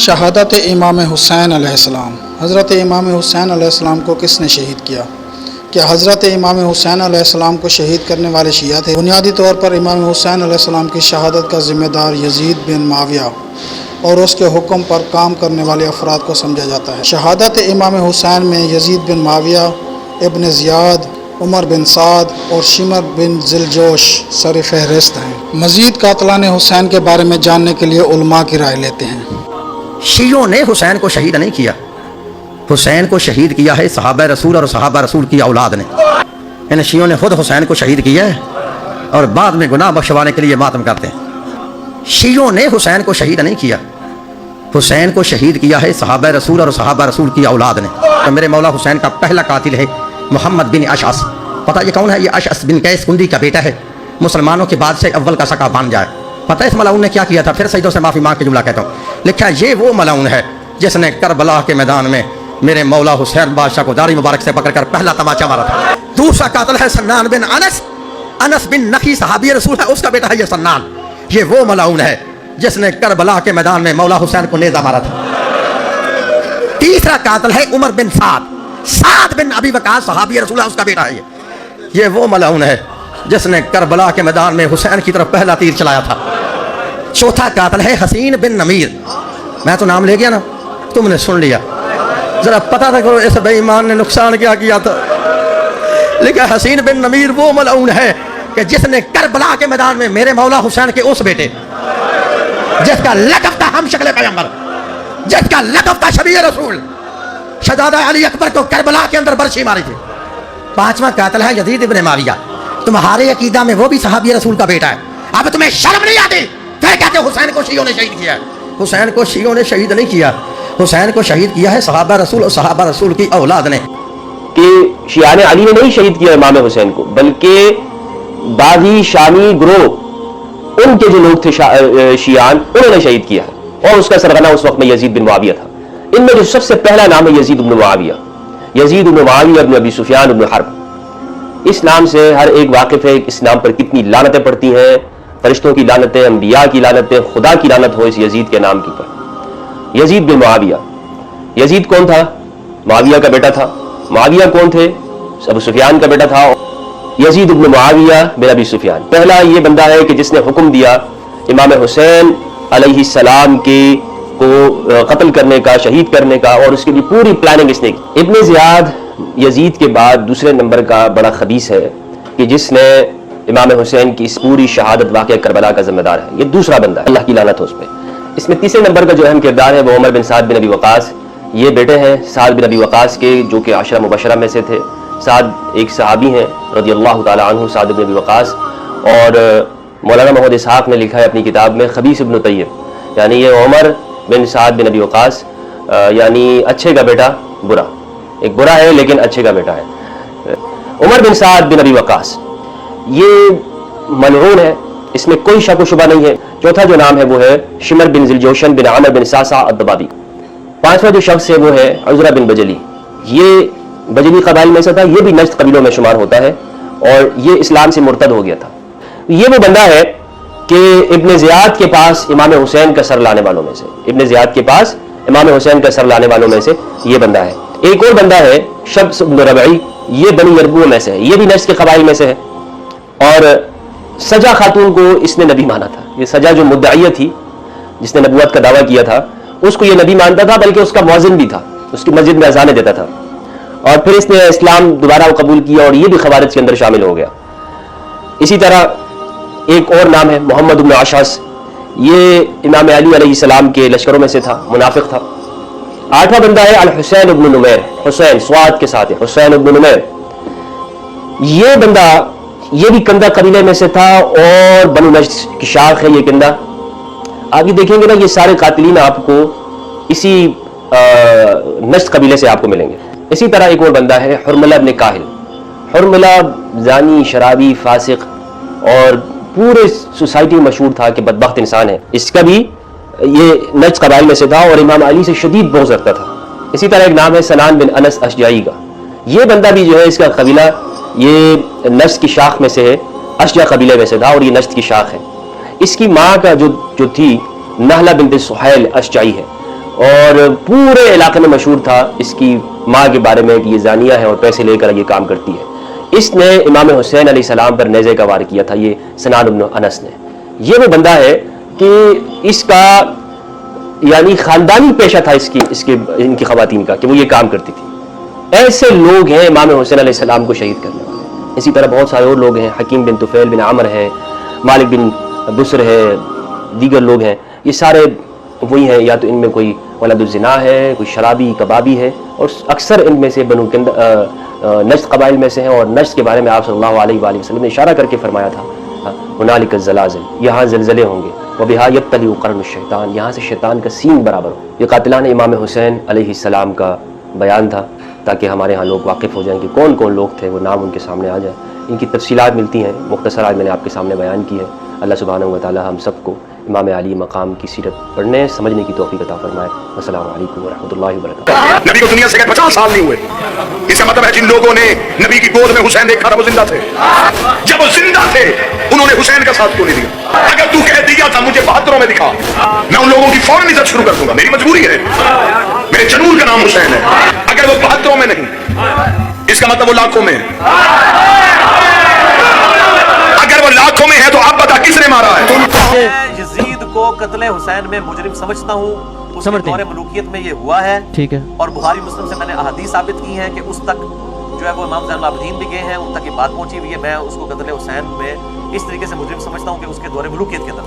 شہادت امام حسین علیہ السلام۔ حضرت امام حسین علیہ السلام کو کس نے شہید کیا؟ کیا حضرت امام حسین علیہ السلام کو شہید کرنے والے شیعہ تھے؟ بنیادی طور پر امام حسین علیہ السلام کی شہادت کا ذمہ دار یزید بن معاویہ اور اس کے حکم پر کام کرنے والے افراد کو سمجھا جاتا ہے۔ شہادت امام حسین میں یزید بن معاویہ، ابن زیاد، عمر بن سعد اور شمر بن ذلجوش سر فہرست ہیں۔ مزید قاتلان حسین کے بارے میں جاننے کے لیے علماء کی رائے لیتے ہیں۔ شیعوں نے حسین کو شہید نہیں کیا، حسین کو شہید کیا ہے صحابہ رسول اور صحابہ رسول کی اولاد نے۔ ان شیعوں نے خود حسین کو شہید کیا ہے اور بعد میں گناہ بخشوانے کے لیے ماتم کرتے ہیں۔ شیعوں نے حسین کو شہید نہیں کیا، حسین کو شہید کیا ہے صحابہ رسول اور صحابہ رسول کی اولاد نے۔ تو میرے مولا حسین کا پہلا قاتل ہے محمد بن اشعث۔ پتہ یہ کون ہے؟ یہ اشعث بن قیس کندی کا بیٹا ہے، مسلمانوں کے بعد سے اول کا سکا بن جائے۔ پتہ ہے اس ملعون نے کیا کیا تھا؟ پھر سجدوں سے معافی مانگ کے جملہ کہتا ہوں، لکھا یہ وہ ملعون ہے جس نے کربلا کے میدان میں میرے مولا حسین بادشاہ کو داڑھی مبارک سے پکڑ کر پہلا تماچا مارا تھا۔ دوسرا قاتل ہے سنان بن انس، انس بن نخی صحابی رسول ہے، اس کا بیٹا ہے یہ سنان۔ یہ وہ ملعون ہے جس نے کربلا کے میدان میں مولا حسین کو نیزہ مارا تھا۔ تیسرا قاتل ہے عمر بن سعد، سعد بن ابی وقاص صحابی رسول ہے، اس کا بیٹا ہے یہ وہ ملعون ہے جس نے کربلا کے میدان میں حسین کی طرف پہلا تیر چلایا تھا۔ چوتھا قاتل ہے حسین بن نمیر۔ میں تو نام لے گیا نا، تم نے سن لیا، ذرا پتہ تھا کرو اس بے ایمان نے نقصان کیا تھا۔ لیکن حسین بن نمیر وہ ملعون ہے کہ جس نے کربلا کے میدان میں میرے مولا حسین کے اس بیٹے جس کا لقب تھا ہم شکل پیغمبر، جس کا لقب تھا شبیہ رسول، شہزادہ علی اکبر کو کربلا کے اندر برچھی ماری تھی۔ پانچواں قاتل ہے یزید بن معاویہ۔ تمہارے عقیدہ میں وہ بھی صحابی رسول کا بیٹا ہے، اب تمہیں شرم نہیں آتی؟ پھر کہتے حسین کو شیعوں نے شہید کیا ہے۔ حسین کو شیعوں نے شہید نہیں کیا، حسین کو شہید کیا ہے صحابہ رسول اور صحابہ رسول کی اولاد نے۔ کہ شیعان علی نے نہیں شہید کیا امام حسین کو، بلکہ باغی شامی گروہ ان کے جو لوگ تھے شیعان، انہوں نے شہید کیا ہے، اور اس کا سرغنہ اس وقت میں یزید بن معاویہ تھا۔ ان میں جو سب سے پہلا نام ہے یزید بن معاویہ، یزید بن معاویہ بن ابی سفیان بن حرب۔ اس نام سے ہر ایک واقف ہے اس نام پر کتنی لعنتیں پڑتی ہیں، فرشتوں کی لعنتیں، انبیاء کی لعنتیں، خدا کی لعنت ہو اس یزید کے نام کے اوپر۔ یزید بن معاویہ، یزید کون تھا؟ معاویہ کا بیٹا تھا۔ معاویہ کون تھے؟ ابو سفیان کا بیٹا تھا۔ یزید بن معاویہ بن ابی سفیان پہلا یہ بندہ ہے کہ جس نے حکم دیا امام حسین علیہ السلام کو قتل کرنے کا، شہید کرنے کا، اور اس کے لیے پوری پلاننگ اس نے کی۔ ابن زیاد یزید کے بعد دوسرے نمبر کا بڑا خبیث ہے کہ جس نے امام حسین کی اس پوری شہادت واقعہ کربلا کا ذمہ دار ہے۔ یہ دوسرا بندہ ہے، اللہ کی لعنت ہو اس پہ۔ اس میں تیسرے نمبر کا جو اہم کردار ہے وہ عمر بن سعد بن ابی وقاص۔ یہ بیٹے ہیں سعد بن ابی وقاص کے، جو کہ عشرہ مبشرہ میں سے تھے۔ سعد ایک صحابی ہیں رضی اللہ تعالی عنہ، سعد بن ابی وقاص، اور مولانا محمد اسحاق نے لکھا ہے اپنی کتاب میں خبیث ابن طیب، یعنی یہ عمر بن سعد بن ابی وقاص یعنی اچھے کا بیٹا برا، ایک برا ہے لیکن اچھے کا بیٹا ہے۔ عمر بن سعد بن ابی وقاص یہ ملعون ہے، اس میں کوئی شک و شبہ نہیں ہے۔ چوتھا جو نام ہے وہ ہے شمر بن ذلجوشن بن عامر بن ساسا الضبابی۔ پانچواں جو شخص ہے وہ ہے عزرہ بن بجلی۔ یہ بجلی قبائل میں سے تھا، یہ بھی نجد قبیلوں میں شمار ہوتا ہے، اور یہ اسلام سے مرتد ہو گیا تھا۔ یہ وہ بندہ ہے کہ ابن زیاد کے پاس امام حسین کا سر لانے والوں میں سے، ابن زیاد کے پاس امام حسین کا سر لانے والوں میں سے یہ بندہ ہے۔ ایک اور بندہ ہے شبس بن ربعی، یہ بنی یربوع میں سے ہے، یہ بھی نجد کے قبائل میں سے ہے، اور سجا خاتون کو اس نے نبی مانا تھا۔ یہ سجا جو مدعیہ تھی، جس نے نبوت کا دعویٰ کیا تھا، اس کو یہ نبی مانتا تھا، بلکہ اس کا مؤذن بھی تھا، اس کی مسجد میں اذانیں دیتا تھا، اور پھر اس نے اسلام دوبارہ قبول کیا اور یہ بھی خوارج کے اندر شامل ہو گیا۔ اسی طرح ایک اور نام ہے محمد بن اشعث، یہ امام علی علیہ السلام کے لشکروں میں سے تھا، منافق تھا۔ آٹھواں بندہ ہے الحسین بن نمیر، حسین سواد کے ساتھ ہے، حسین بن نمیر۔ یہ بندہ یہ بھی کندہ قبیلے میں سے تھا، اور بنو نجد کی شاخ ہے یہ کندہ۔ آپ یہ دیکھیں گے نا، یہ سارے قاتلین آپ کو اسی نجد قبیلے سے آپ کو ملیں گے۔ اسی طرح ایک اور بندہ ہے حرملہ بن کاہل۔ حرملہ زانی، شرابی، فاسق، اور پورے سوسائٹی میں مشہور تھا کہ بدبخت انسان ہے۔ اس کا بھی یہ نجد قبائل میں سے تھا، اور امام علی سے شدید بغض رکھتا تھا۔ اسی طرح ایک نام ہے سنان بن انس اشجعی کا۔ یہ بندہ بھی جو ہے، اس کا قبیلہ یہ نجد کی شاخ میں سے ہے، اشجع قبیلے میں سے تھا، اور یہ نجد کی شاخ ہے۔ اس کی ماں کا جو تھی نہلہ بنت سہیل اشجعی ہے، اور پورے علاقے میں مشہور تھا اس کی ماں کے بارے میں کہ یہ زانیہ ہے اور پیسے لے کر یہ کام کرتی ہے. اس نے امام حسین علیہ السلام پر نیزے کا وار کیا تھا، یہ سنان بن انس نے. یہ وہ بندہ ہے کہ اس کا یعنی خاندانی پیشہ تھا ان کی خواتین کا کہ وہ یہ کام کرتی تھی. ایسے لوگ ہیں امام حسین علیہ السلام کو شہید کرنے والے. اسی طرح بہت سارے اور لوگ ہیں، حکیم بن طفیل بن عمر ہے، مالک بن بسر ہے، دیگر لوگ ہیں. یہ سارے وہی ہیں، یا تو ان میں کوئی ولد الزنا ہے، کوئی شرابی کبابی ہے، اور اکثر ان میں سے بنو نجد قبائل میں سے ہیں. اور نجد کے بارے میں آپ صلی اللہ علیہ وآلہ وسلم نے اشارہ کر کے فرمایا تھا ہنالک الزلازل، یہاں زلزلے ہوں گے، وبہا یبتلی قرن الشیطان، یہاں سے شیطان کا سین برابر ہو. یہ قاتلان امام حسین علیہ السلام کا بیان تھا تاکہ ہمارے ہاں لوگ واقف ہو جائیں کہ کون کون لوگ تھے، وہ نام ان کے سامنے آ جائیں. ان کی تفصیلات ملتی ہیں، مختصر آج میں نے آپ کے سامنے بیان کی ہے. اللہ سبحانہ و تعالی ہم سب کو امام علی مقام کی سیرت پڑھنے سمجھنے کی توفیق عطا فرمائے. السلام علیکم ورحمۃ اللہ وبرکاتہ. نبی کو دنیا سے 50 سال نہیں ہوئے، اس کا مطلب ہے جن لوگوں نے نبی کی گود میں حسین دیکھا تھا وہ زندہ تھے. جب وہ زندہ تھے انہوں نے حسین کا ساتھ کیوں نہیں دیا؟ اگر تو کہہ دیا تھا مجھے 72 میں دکھا، میں ان لوگوں کی فوراً عزت شروع کر دوں گا. میری مجبوری ہے، میرے جنون کا نام حسین ہے. اگر وہ 72 میں نہیں، اس کا مطلب وہ لاکھوں میں ہے. اگر وہ لاکھوں میں ہے تو آپ بتا کس نے مارا ہے؟ میں یزید کو قتل حسین میں مجرم سمجھتا ہوں. اس دور ملوکیت میں یہ ہوا ہے، ٹھیک ہے. اور بخاری مسلم سے میں نے احادیث ثابت کی ہیں کہ اس تک جو ہے وہ امام زین العابدین بھی گئے ہیں، ان تک یہ بات پہنچی ہوئی ہے. میں اس کو قتل حسین میں اس طریقے سے مجرم سمجھتا ہوں کہ اس کے دور ملوکیت کے اندر